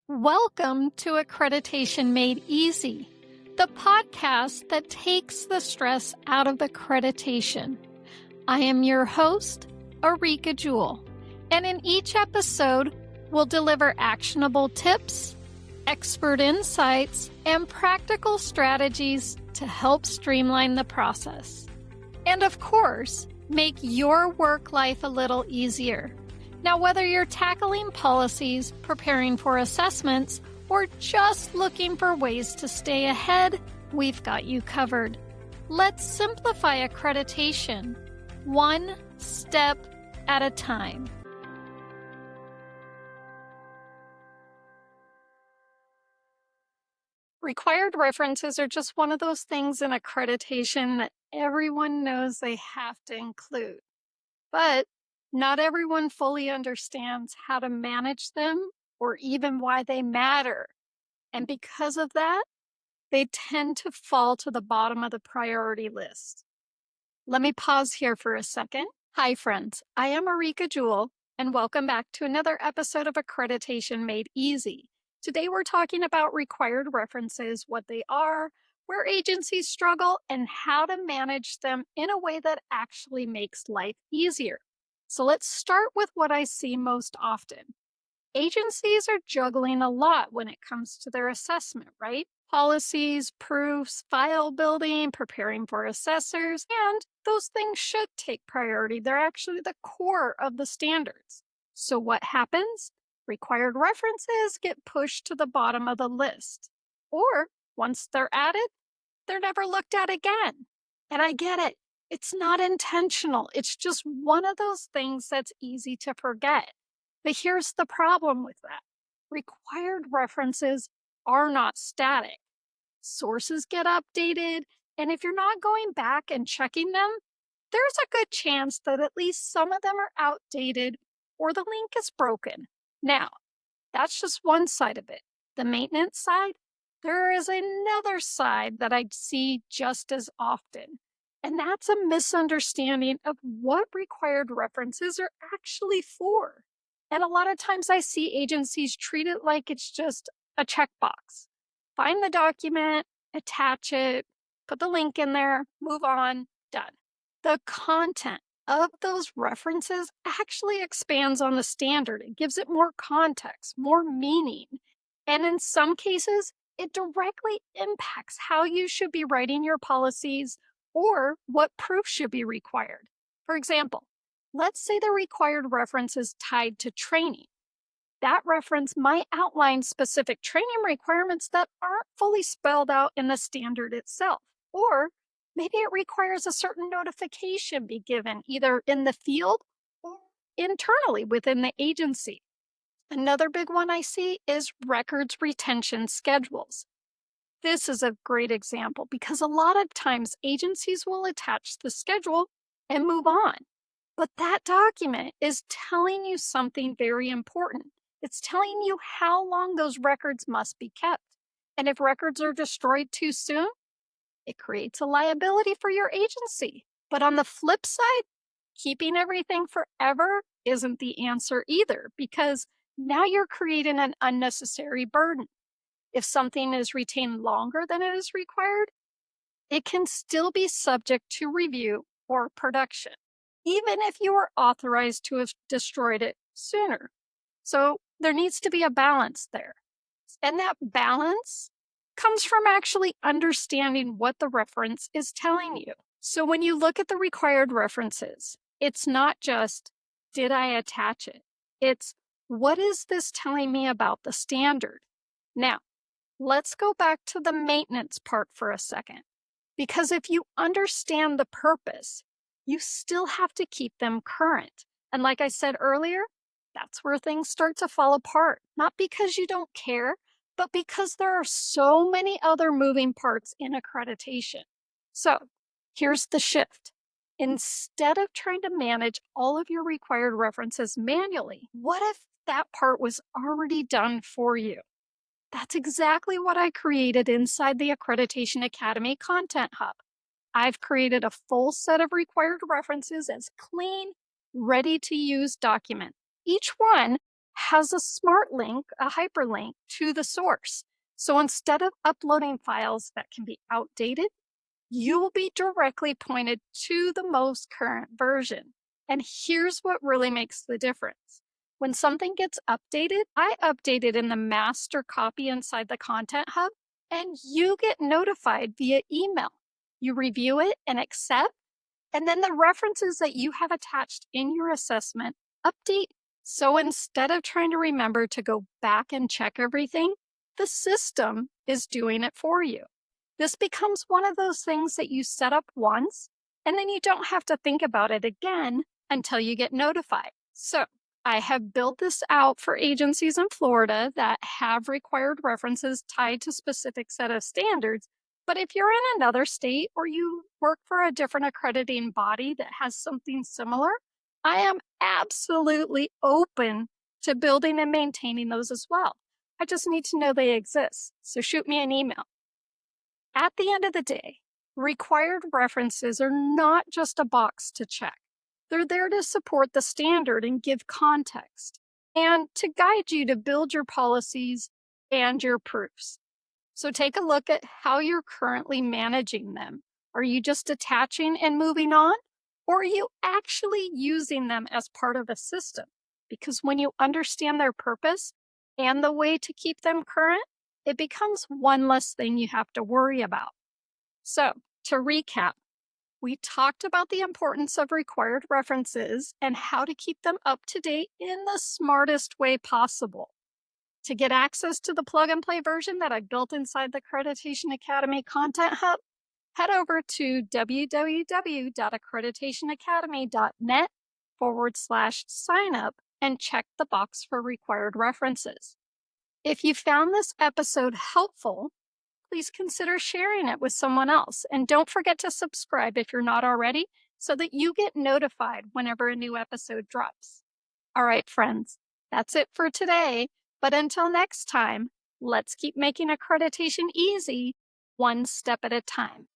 Welcome to Accreditation Made Easy, the podcast that takes the stress out of accreditation. I am your host, Areaka Jewell, and in each episode, we'll deliver actionable tips, expert insights, and practical strategies to help streamline the process. And of course, make your work life a little easier. Now, whether you're tackling policies, preparing for assessments, or just looking for ways to stay ahead, we've got you covered. Let's simplify accreditation, one step at a time. Required references are just one of those things in accreditation that everyone knows they have to include. But not everyone fully understands how to manage them or even why they matter. And because of that, they tend to fall to the bottom of the priority list. Let me pause here for a second. Hi, friends. I am Areaka Jewell, and welcome back to another episode of Accreditation Made Easy. Today, we're talking about required references, what they are, where agencies struggle, and how to manage them in a way that actually makes life easier. So let's start with what I see most often. Agencies are juggling a lot when it comes to their assessment, right? Policies, proofs, file building, preparing for assessors, and those things should take priority. They're actually the core of the standards. So what happens? Required references get pushed to the bottom of the list. Or once they're added, they're never looked at again. And I get it. It's not intentional. It's just one of those things that's easy to forget. But here's the problem with that. Required references are not static. Sources get updated, and if you're not going back and checking them, there's a good chance that at least some of them are outdated or the link is broken. Now, that's just one side of it. The maintenance side, there is another side that I see just as often. And that's a misunderstanding of what required references are actually for. And a lot of times I see agencies treat it like it's just a checkbox. Find the document, attach it, put the link in there, move on, done. The content of those references actually expands on the standard. It gives it more context, more meaning. And in some cases, it directly impacts how you should be writing your policies or what proof should be required. For example, let's say the required reference is tied to training. That reference might outline specific training requirements that aren't fully spelled out in the standard itself. Or maybe it requires a certain notification be given either in the field or internally within the agency. Another big one I see is records retention schedules. This is a great example because a lot of times agencies will attach the schedule and move on. But that document is telling you something very important. It's telling you how long those records must be kept. And if records are destroyed too soon, it creates a liability for your agency. But on the flip side, keeping everything forever isn't the answer either, because now you're creating an unnecessary burden. If something is retained longer than it is required, it can still be subject to review or production, even if you were authorized to have destroyed it sooner. So there needs to be a balance there. And that balance comes from actually understanding what the reference is telling you. So when you look at the required references, it's not just, did I attach it? It's, what is this telling me about the standard? Now, let's go back to the maintenance part for a second, because if you understand the purpose, you still have to keep them current. And like I said earlier, that's where things start to fall apart, not because you don't care, but because there are so many other moving parts in accreditation. So here's the shift. Instead of trying to manage all of your required references manually, what if that part was already done for you? That's exactly what I created inside the Accreditation Academy Content Hub. I've created a full set of required references as clean, ready-to-use documents. Each one has a smart link, a hyperlink to the source. So instead of uploading files that can be outdated, you will be directly pointed to the most current version. And here's what really makes the difference. When something gets updated, I update it in the master copy inside the Content Hub, and you get notified via email. You review it and accept, and then the references that you have attached in your assessment update. So instead of trying to remember to go back and check everything, the system is doing it for you. This becomes one of those things that you set up once, and then you don't have to think about it again until you get notified. So I have built this out for agencies in Florida that have required references tied to specific set of standards. But if you're in another state or you work for a different accrediting body that has something similar, I am absolutely open to building and maintaining those as well. I just need to know they exist. So shoot me an email. At the end of the day, required references are not just a box to check. They're there to support the standard and give context, and to guide you to build your policies and your proofs. So take a look at how you're currently managing them. Are you just attaching and moving on? Or are you actually using them as part of a system? Because when you understand their purpose and the way to keep them current, it becomes one less thing you have to worry about. So, to recap, we talked about the importance of required references and how to keep them up to date in the smartest way possible. To get access to the plug and play version that I built inside the Accreditation Academy Content Hub, head over to www.accreditationacademy.net/sign up and check the box for required references. If you found this episode helpful, please consider sharing it with someone else. And don't forget to subscribe if you're not already so that you get notified whenever a new episode drops. All right, friends, that's it for today. But until next time, let's keep making accreditation easy, one step at a time.